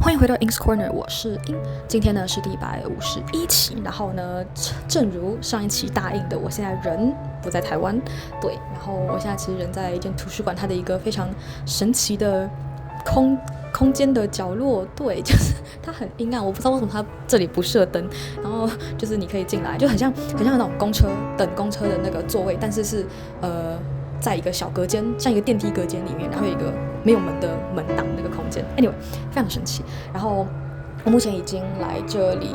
欢迎回到 In's Corner， 我是英。今天呢是第151期，然后呢，正如上一期答应的，我现在人不在台湾，对，然后我现在其实人在一间图书馆，它的一个非常神奇的空间的角落，对，就是它很阴暗，我不知道为什么它这里不设灯，然后就是你可以进来，就很像那种等公车的那个座位，但是在一个小隔间，像一个电梯隔间里面，然后有一个没有门的门挡那个空间。Anyway， 非常的神奇。然后我目前已经来这里。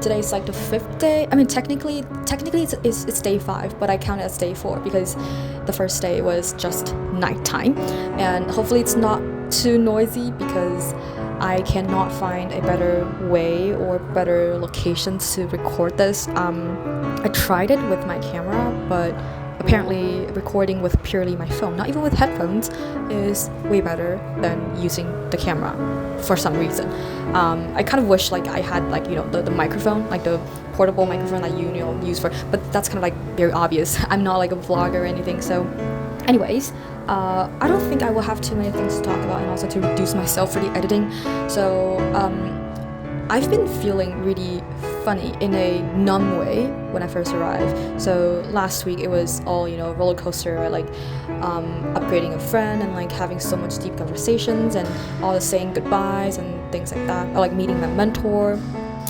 Today's like the 5th day. I mean, technically it's day 5, but I count it as day 4 because the first day was just nighttime, and hopefully it's not too noisy because I cannot find a better way or better location to record this. I tried it with my camera, but apparently recording with purely my phone, not even with headphones, is way better than using the camera for some reason. I kind of wish like I had like the microphone, like the portable microphone that you use for, but that's kind of like very obvious. I'm not like a vlogger or anything, so anyways, I don't think I will have too many things to talk about, and also to reduce myself for the editing. So I've been feeling really funny in a numb way when I first arrived. So last week it was all roller coaster, like upgrading a friend and like having so much deep conversations and all the saying goodbyes and things like that, or like meeting my mentor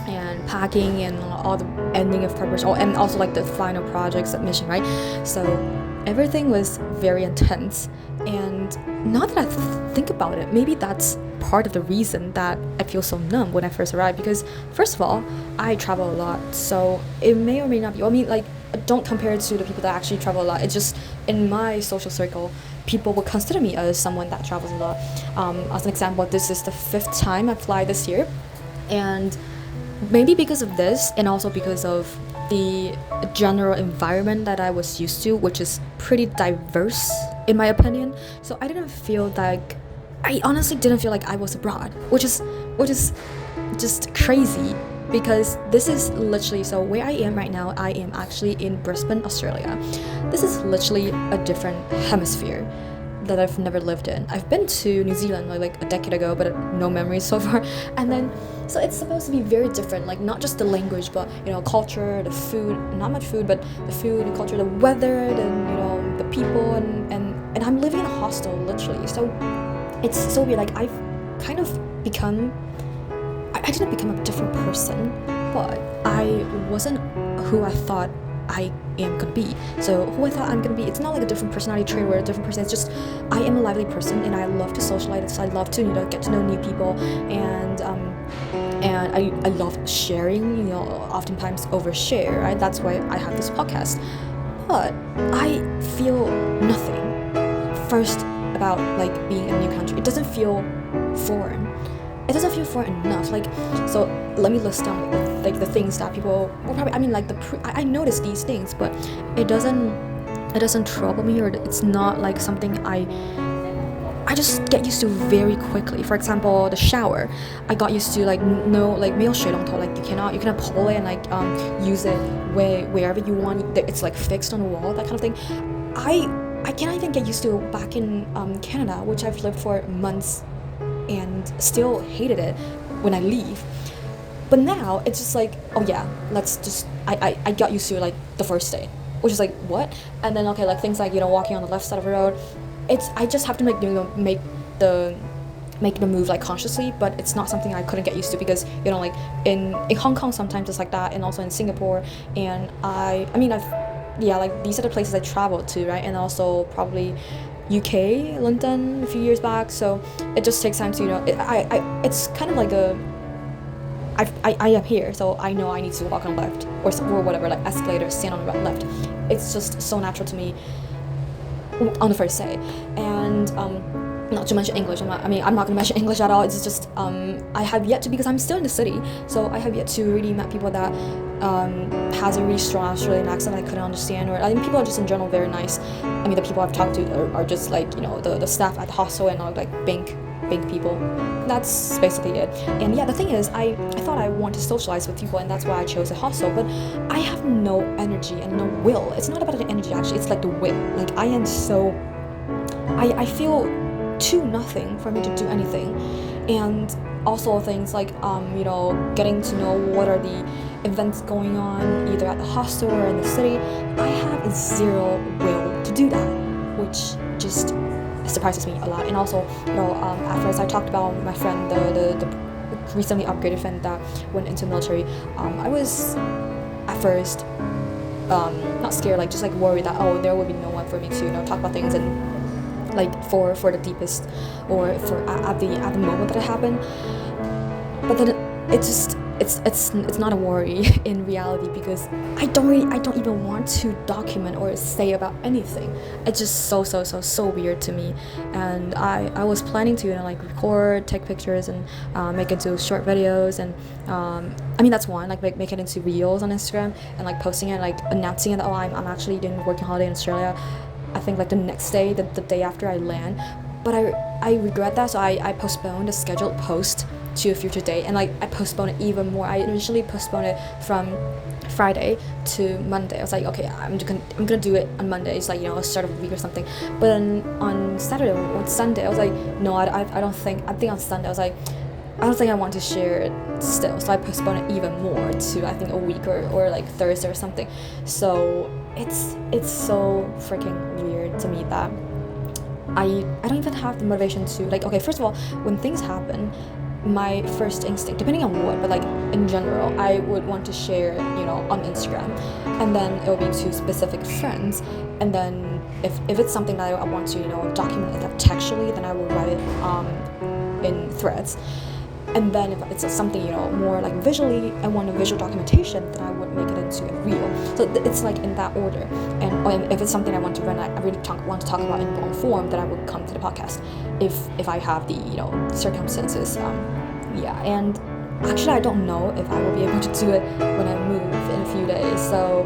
and packing and all the ending of preparation, and also like the final project submission, right? So everything was very intense, and now that I think about it, maybe that's part of the reason that I feel so numb when I first arrived, because first of all, I travel a lot, so it may or may not be, I mean, like, don't compare it to the people that actually travel a lot. It's just in my social circle, people would consider me as someone that travels a lot. As an example, this is the 5th time I fly this year, and maybe because of this, and also because of the general environment that I was used to, which is pretty diverse in my opinion. So I honestly didn't feel like I was abroad, which is just crazy, because this is literally, so where I am right now, I am actually in Brisbane, Australia. This is literally a different hemisphere that I've never lived in. I've been to New Zealand like a decade ago, but no memories so far. And then, so it's supposed to be very different, like not just the language, but culture, the food, not much food, but the food and culture, the weather, the people, and I'm living in a hostel literally. So it's so weird. Like I've kind of become, I didn't become a different person, but I wasn't who I thought I am gonna be. So who I thought I'm gonna be, it's not like a different personality trait or a different person. It's just I am a lively person, and I love to socialize. So I love to get to know new people, and I love sharing. Oftentimes overshare. Right? That's why I have this podcast. But I feel nothing. First, about like being in a new country, it doesn't feel foreign. It doesn't feel foreign enough. Like, so let me list down like the things that people will probably, I mean, like I notice these things, but it doesn't trouble me, or it's not like something I just get used to very quickly. For example, the shower, I got used to like no, like 没有水龙头, like you cannot pull it and like use it wherever you want. It's like fixed on the wall, that kind of thing. I can't even get used to back in Canada, which I've lived for months and still hated it when I leave. But now it's just like, oh yeah, I got used to like the first day, which is like what? And then okay, like things like walking on the left side of the road, I just have to make the move like consciously, but it's not something I couldn't get used to, because like in Hong Kong sometimes it's like that, and also in Singapore, and like these are the places I traveled to, right? And also probably UK, London a few years back. So it just takes time to it's kind of like I am here, so I know I need to walk on the left or whatever, like escalator, stand on the left. It's just so natural to me on the first day. And not to mention English. I'm not going to mention English at all. It's just I have yet to, because I'm still in the city, so I have yet to really meet people that has a really strong Australian accent I couldn't understand. Or I think people are just in general very nice. I mean, the people I've talked to are just like the staff at the hostel and all like bank people. That's basically it. And yeah, the thing is, I thought I wanted to socialize with people, and that's why I chose a hostel, but I have no energy and no will. It's not about the energy actually, it's like the will. Like I feel too nothing for me to do anything. and also things like getting to know what are the events going on either at the hostel or in the city. I have zero will to do that, which just surprises me a lot. And also, at first I talked about my friend, the recently upgraded friend that went into military. I was at first not scared, like just like worried that there would be no one for me to talk about things and like for the deepest or for at the moment that it happened. But then it's not a worry in reality, because I don't even want to document or say about anything. It's just so weird to me. And I was planning to like record, take pictures, and make it into short videos, and that's one, like make it into reels on Instagram and like posting it, like announcing it. I'm actually doing working holiday in Australia, I think like the next day, the day after I land. But I regret that, so I postponed the scheduled post to a future date, and like I postponed it even more. I initially postponed it from Friday to Monday. I was like, okay, I'm gonna do it on Monday. It's like a start of a week or something. But then on Saturday or Sunday, I was like, no, I don't think. I think on Sunday I was like, I don't think I want to share it still. So I postponed it even more to I think a week or like Thursday or something. So it's so freaking weird to me that I don't even have the motivation to like. Okay, first of all, when things happen, my first instinct, depending on what, but like in general, I would want to share on Instagram, and then it will be to specific friends, and then if it's something that I want to document it textually, then I will write it in threads. And then if it's something more like visually, I want a visual documentation, then I would make it into a reel. So it's like in that order. And if it's something I want to run, I really want to talk about in long form, then I would come to the podcast if I have the circumstances. And actually I don't know if I will be able to do it when I move in a few days. So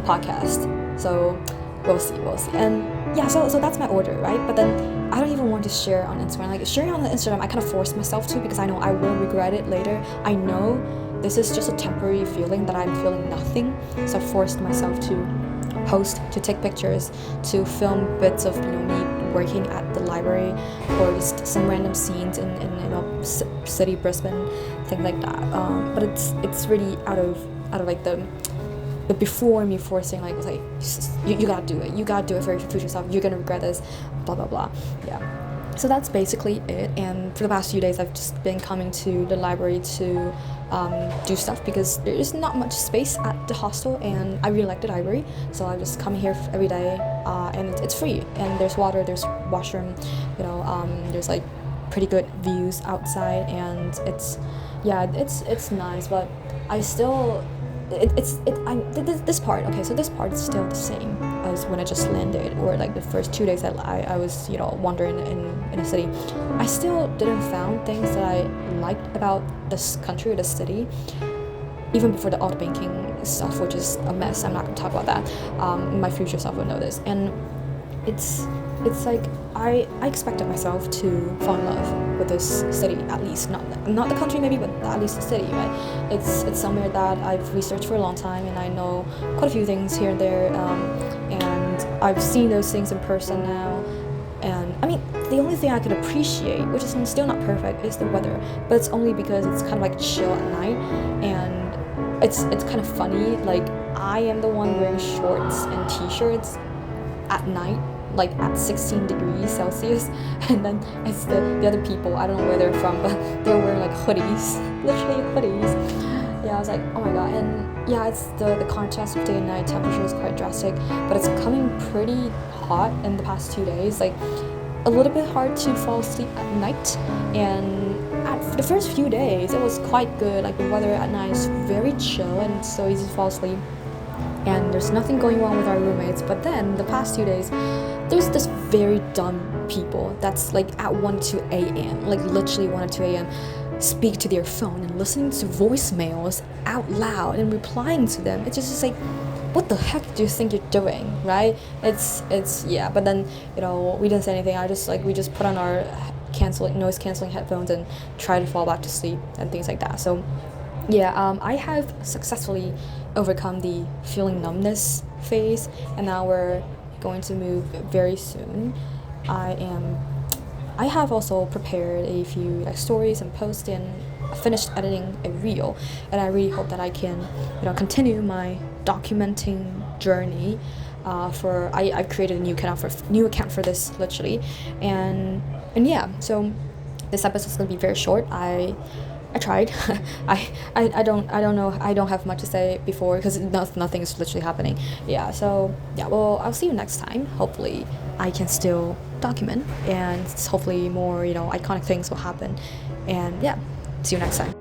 podcast. So we'll see. And yeah, so that's my order, right? But then I don't even want to share on Instagram. Like sharing on Instagram, I kind of force myself to, because I know I will regret it later. I know this is just a temporary feeling that I'm feeling nothing. So I forced myself to post, to take pictures, to film bits of me working at the library, or just some random scenes in city Brisbane, things like that. But it's really out of like the before me forcing, like, you gotta do it for your future self, you're gonna regret this, blah blah blah. Yeah, so that's basically it. And for the past few days I've just been coming to the library to do stuff, because there is not much space at the hostel, and I really like the library, so I just come here every day, and it's free, and there's water, there's washroom, there's like pretty good views outside, and it's nice. But I still this part, okay, so this part is still the same as when I just landed, or like the first 2 days that I was wandering in a city. I still didn't found things that I liked about this country or this city, even before the auto banking stuff, which is a mess. I'm not going to talk about that. My future self would know this. And it's like I expected myself to fall in love with this city, at least not the country maybe, but at least the city, right? It's somewhere that I've researched for a long time, and I know quite a few things here and there, and I've seen those things in person now. And the only thing I could appreciate, which is still not perfect, is the weather, but it's only because it's kind of like chill at night, and it's kind of funny, like I am the one wearing shorts and t-shirts at night, like at 16 degrees Celsius, and then it's the other people, I don't know where they're from, but they're wearing like hoodies, literally hoodies. Yeah, I was like, oh my god. And yeah, it's the contrast of day and night temperature is quite drastic, but it's coming pretty hot in the past 2 days, like a little bit hard to fall asleep at night. And at the first few days it was quite good, like the weather at night is very chill and it's so easy to fall asleep, and there's nothing going wrong with our roommates. But then the past 2 days, there's this very dumb people that's like at 1 to 2 a.m., like literally 1 to 2 a.m., speak to their phone and listening to voicemails out loud and replying to them. It's just like, what the heck do you think you're doing, right? It's yeah. But then we didn't say anything. We just put on our noise canceling headphones and try to fall back to sleep and things like that. So yeah, I have successfully overcome the feeling numbness phase, and now we're going to move very soon. I I have also prepared a few like stories and posts and finished editing a reel, and I really hope that I can continue my documenting journey. I created a new account for this literally, and yeah, so this episode is gonna be very short. I tried. I don't know. I don't have much to say before because nothing is literally happening. Yeah. So yeah. Well, I'll see you next time. Hopefully, I can still document, and hopefully more iconic things will happen. And yeah, see you next time.